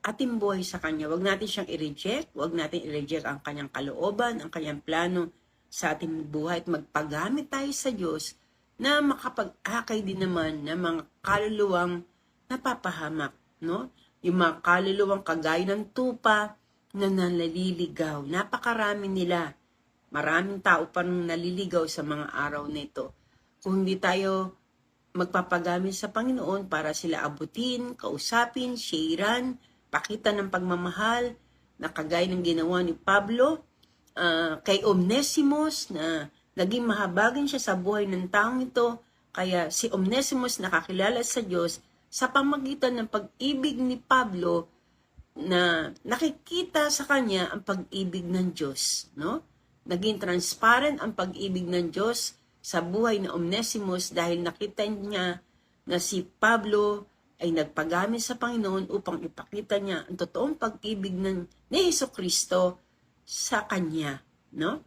ating buhay sa Kanya. Huwag natin siyang i-reject. Huwag natin i-reject ang Kanyang kalooban, ang Kanyang plano sa ating buhay. At magpagamit tayo sa Diyos na makapag-akay din naman ng mga kaluluwang napapahamak, no? Yung mga kaluluwang kagaya ng tupa na naliligaw. Napakarami nila. Maraming tao pa nang naliligaw sa mga araw na ito. Kung hindi tayo magpapagamit sa Panginoon para sila abutin, kausapin, sharean, pakita ng pagmamahal na kagaya ng ginawa ni Pablo kay Onesimus na naging mahabagin siya sa buhay ng taong ito. Kaya si Onesimus nakakilala sa Diyos sa pamagitan ng pag-ibig ni Pablo na nakikita sa kanya ang pag-ibig ng Diyos, no? Naging transparent ang pag-ibig ng Diyos sa buhay ni Onesimus dahil nakita niya na si Pablo ay nagpagamit sa Panginoon upang ipakita niya ang totoong pag-ibig ni Jesucristo sa kanya, no?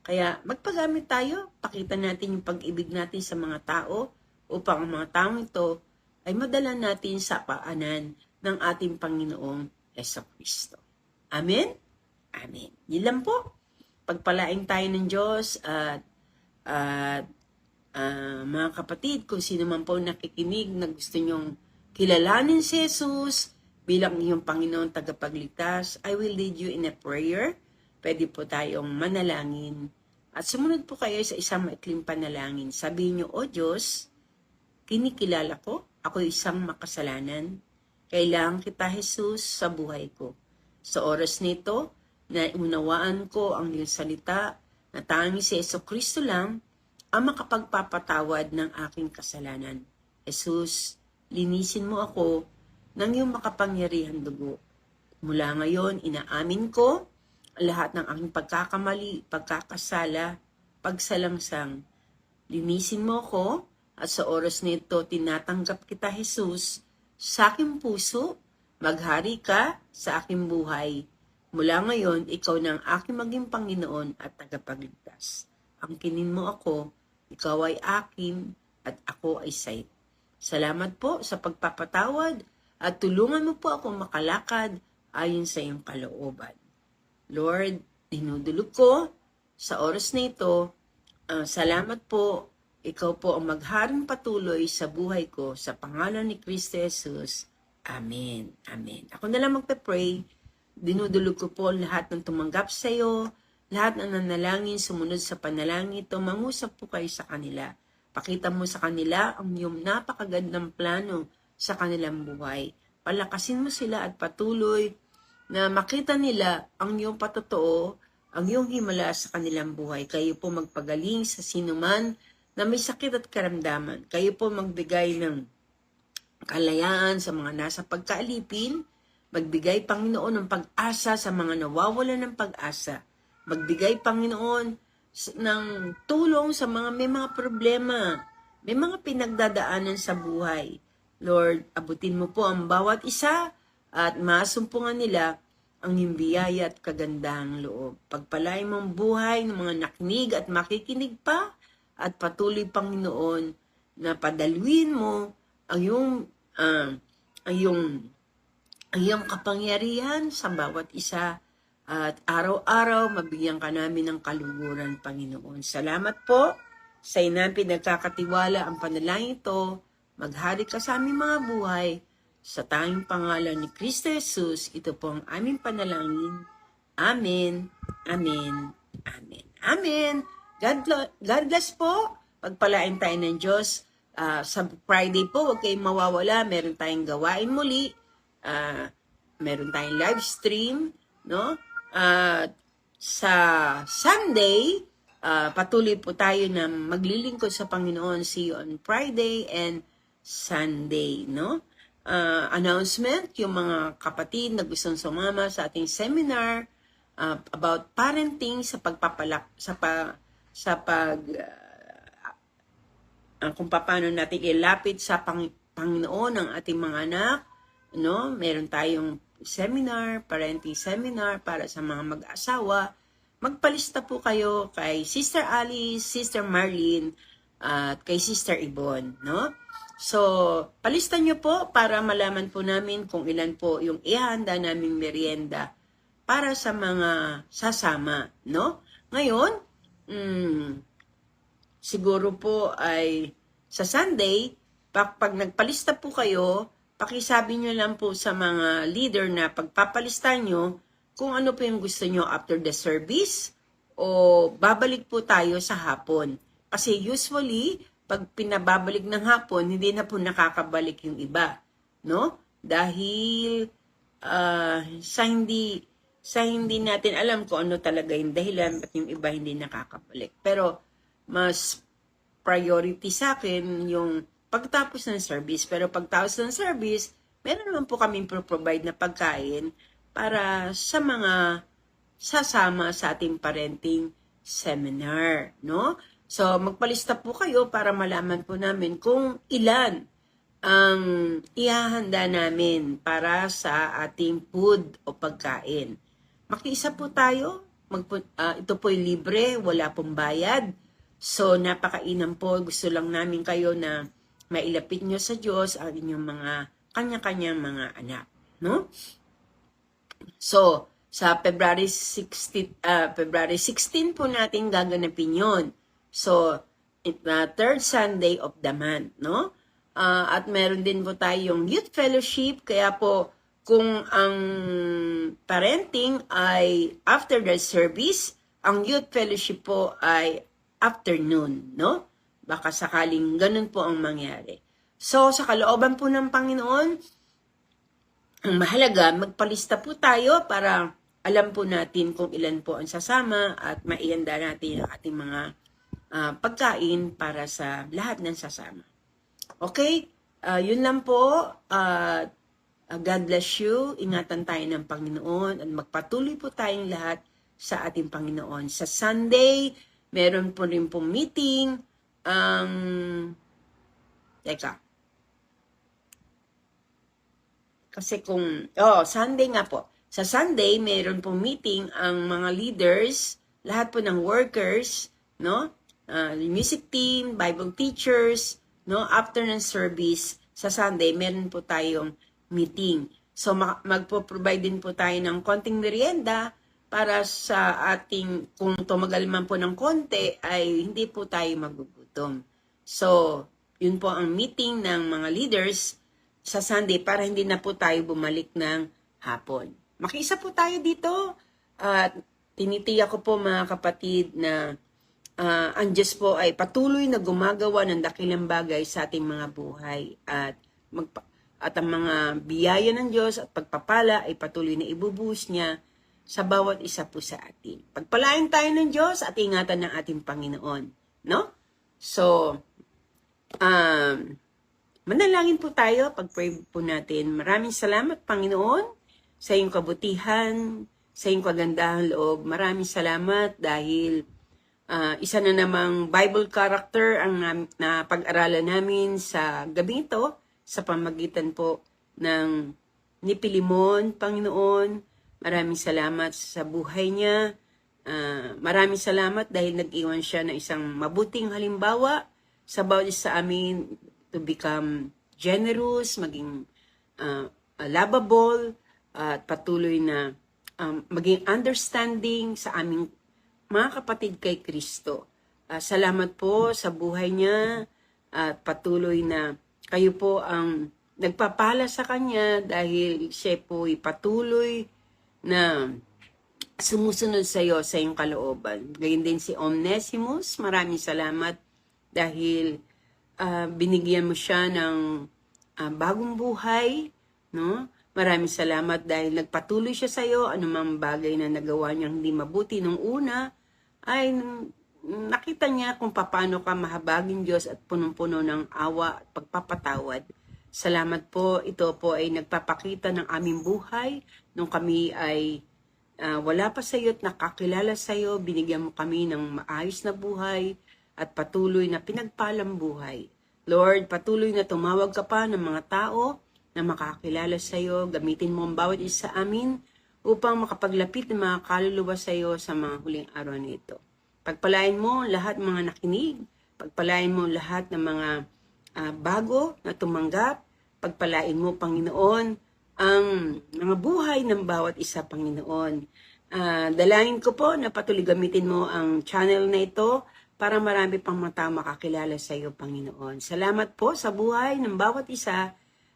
Kaya magpagamit tayo, pakita natin yung pag-ibig natin sa mga tao upang ang mga taong ito ay madala natin sa paanan ng ating Panginoong Jesucristo. Amen? Amen. Yun lang po. Pagpalaing tayo ng Diyos at mga kapatid, kung sino man po nakikinig na gusto nyong kilalanin si Jesus bilang iyong Panginoon tagapagligtas, I will lead you in a prayer. Pwede po tayong manalangin. At sumunod po kayo sa isang maikling panalangin. Sabihin niyo, O Diyos, kinikilala ko, ako isang makasalanan. Kailangan kita, Jesus, sa buhay ko. Sa oras nito, na unawaan ko ang iyong salita, na tanging si Jesucristo lang ang makapagpapatawad ng aking kasalanan. Jesus, linisin mo ako ng iyong makapangyarihan dugo. Mula ngayon, inaamin ko ang lahat ng aking pagkakamali, pagkakasala, pagsalangsang. Linisin mo ako at sa oras nito, tinatanggap kita, Jesus, sa aking puso, maghari ka sa aking buhay. Mula ngayon, ikaw na ang aking maging Panginoon at tagapagligtas. Angkinin mo ako, ikaw ay akin at ako ay sa'yo. Salamat po sa pagpapatawad at tulungan mo po ako makalakad ayon sa iyong kalooban. Lord, dinudulog ko sa oras na ito. Salamat po. Ikaw po ang magharing patuloy sa buhay ko sa pangalan ni Kristo Jesus. Amen. Amen. Ako na lang magpe-pray. Dinudulog ko po lahat ng tumanggap sa iyo, lahat ng nanalangin, sumunod sa panalangin ito, mangusap po kayo sa kanila. Pakita mo sa kanila ang iyong napakagandang plano sa kanilang buhay. Palakasin mo sila at patuloy na makita nila ang iyong patotoo, ang iyong himala sa kanilang buhay. Kayo po magpagaling sa sinuman na may sakit at karamdaman. Kayo po magbigay ng kalayaan sa mga nasa pagkaalipin, magbigay, Panginoon, ng pag-asa sa mga nawawalan ng pag-asa. Magbigay, Panginoon, ng tulong sa mga may mga problema, may mga pinagdadaanan sa buhay. Lord, abutin mo po ang bawat isa at masumpungan nila ang iyong biyaya at kagandahang loob. Pagpalain mo ang buhay ng mga nakinig at makikinig pa at patuloy, Panginoon, na padaluin mo ang iyong kapangyarihan sa bawat isa at araw-araw mabigyan ka namin ng kaluguran, Panginoon. Salamat po sa inang pinagkakatiwala ang panalangin ito. Maghari ka sa aming mga buhay. Sa tanging pangalan ni Kristo Jesus, ito po ang aming panalangin. Amen. Amen. Amen. Amen. God bless po. Pagpalain tayo ng Diyos. Sa Friday po, huwag kayong mawawala. Meron tayong gawain muli. Meron tayong live stream. No? Sa Sunday, patuloy po tayo na maglilingkod sa Panginoon. See you on Friday and Sunday. No? Announcement, yung mga kapatid na gustong sumama sa ating seminar about parenting sa kung paano natin ilapit sa Panginoon ang ating mga anak, no? Meron tayong seminar, parenting seminar para sa mga mag-asawa. Magpalista po kayo kay Sister Alice, Sister Marlene, at kay Sister Yvonne, no? So, palista nyo po para malaman po namin kung ilan po yung ihanda naming merienda para sa mga sasama, no? Ngayon, siguro po ay sa Sunday, pag nagpalista po kayo, pakisabi nyo lang po sa mga leader na pagpapalista nyo kung ano po yung gusto nyo after the service o babalik po tayo sa hapon. Kasi usually, pag pinababalik ng hapon, hindi na po nakakabalik yung iba, no? Dahil sa hindi natin alam kung ano talaga yung dahilan at yung iba hindi nakakabalik. Pero mas priority sa akin yung pagtapos ng service. Pero pagtapos ng service, meron naman po kaming provide na pagkain para sa mga sasama sa ating parenting seminar, no? So, magpalista po kayo para malaman po namin kung ilan ang ihahanda namin para sa ating food o pagkain. Makiisa po tayo. Ito po'y libre, wala pong bayad. So, napakainam po. Gusto lang namin kayo na mailapit nyo sa Diyos ang inyong mga kanya-kanyang mga anak. No? So, sa February 16 po natin gaganapin yun. So, third Sunday of the month, no? At meron din po tayong youth fellowship. Kaya po, kung ang parenting ay after the service, ang youth fellowship po ay afternoon, no? Baka sakaling ganun po ang mangyari. So, sa kalooban po ng Panginoon, ang mahalaga, magpalista po tayo para alam po natin kung ilan po ang sasama at maihanda natin ang ating mga pagkain para sa lahat ng sasama. Okay? Yun lang po. God bless you. Ingatan tayo ng Panginoon at magpatuloy po tayong lahat sa ating Panginoon. Sa Sunday, meron po rin pong meeting. Kasi Sunday nga po. Sa Sunday, meron pong meeting ang mga leaders, lahat po ng workers, no? Music team, Bible teachers, no? After ng service, sa Sunday, meron po tayong meeting. So, magpo-provide din po tayo ng konting merienda para sa ating, kung tumagal man po ng konti, ay hindi po tayo magugutom. So, yun po ang meeting ng mga leaders sa Sunday para hindi na po tayo bumalik ng hapon. Makiisa po tayo dito at tinitiyak ko po mga kapatid na ang Diyos po ay patuloy na gumagawa ng dakilang bagay sa ating mga buhay at ang mga biyaya ng Diyos at pagpapala ay patuloy na ibubuhos niya sa bawat isa po sa atin. Pagpalain tayo ng Diyos at ingatan ng ating Panginoon, no? So, manalangin po tayo, pag-pray po natin. Maraming salamat, Panginoon, sa iyong kabutihan, sa iyong kagandahan loob. Maraming salamat dahil isa na namang Bible character ang pag-aralan namin sa gabi ito sa pamagitan po ng ni Pilimon, Panginoon. Maraming salamat sa buhay niya. Maraming salamat dahil nag-iwan siya ng isang mabuting halimbawa sa bawat isa sa amin to become generous, maging lovable, at patuloy na maging understanding sa aming mga kapatid kay Kristo. Salamat po sa buhay niya at patuloy na kayo po ang nagpapala sa kanya dahil siya po ay patuloy na sumusunod sa iyo sa iyong kalooban. Gayun din si Onesimus, maraming salamat dahil binigyan mo siya ng bagong buhay, no? Maraming salamat dahil nagpatuloy siya sa iyo, anumang bagay na nagawa niya hindi mabuti nung una, ay nakita niya kung paano ka mahabagin Diyos at punong-puno ng awa at pagpapatawad. Salamat po, ito po ay nagpapakita ng aming buhay nung kami ay wala pa sa iyo at nakakilala sa iyo, binigyan mo kami ng maayos na buhay at patuloy na pinagpalang buhay. Lord, patuloy na tumawag ka pa ng mga tao na makakilala sa iyo, gamitin mo ang bawat isa sa amin upang makapaglapit ng mga kaluluwa sa iyo sa mga huling araw nito. Pagpalain mo lahat ng mga nakinig, pagpalain mo lahat ng mga bago na tumanggap, pagpalain mo, Panginoon, ang mga buhay ng bawat isa, Panginoon. Dalangin ko po na patuloy gamitin mo ang channel na ito para marami pang mga tao makakilala sa iyo, Panginoon. Salamat po sa buhay ng bawat isa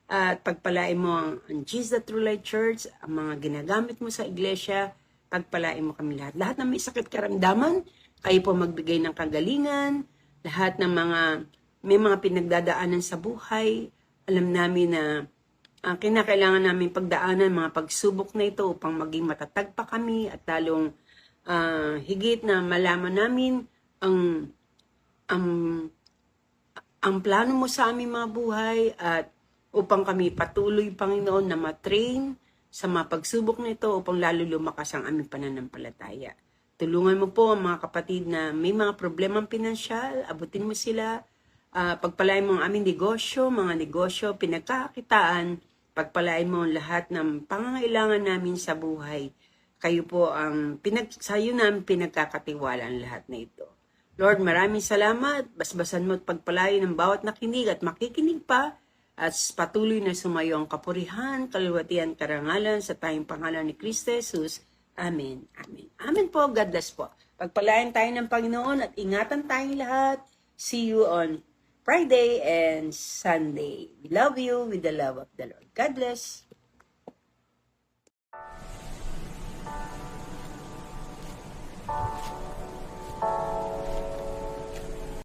at pagpalain mo ang Jesus the True Light Church, ang mga ginagamit mo sa iglesia, pagpalain mo kami lahat. Lahat ng may sakit karamdaman, kayo po magbigay ng kagalingan, lahat ng may mga pinagdadaanan sa buhay, alam namin na kinakailangan namin pagdaanan mga pagsubok na ito upang maging matatag pa kami at lalong higit na malaman namin ang plano mo sa aming mga buhay at upang kami patuloy, Panginoon, na matrain sa mga pagsubok nito upang lalo lumakas ang aming pananampalataya. Tulungan mo po ang mga kapatid na may mga problemang pinansyal, abutin mo sila, pagpalain mo ang aming negosyo, mga negosyo, pinagkakakitaan, pagpalain mo ang lahat ng pangangailangan namin sa buhay. Kayo po ang sayo namin pinagkakatiwala ang lahat na ito. Lord, maraming salamat, basbasan mo at pagpalain ng bawat nakinig at makikinig pa, at patuloy na sumayo ang kapurihan, kaluwatian, karangalan sa tayong pangalan ni Kristo Jesus. Amen. Amen. Amen po. God bless po. Pagpalain tayo ng Panginoon at ingatan tayong lahat. See you on Friday and Sunday. We love you with the love of the Lord. God bless.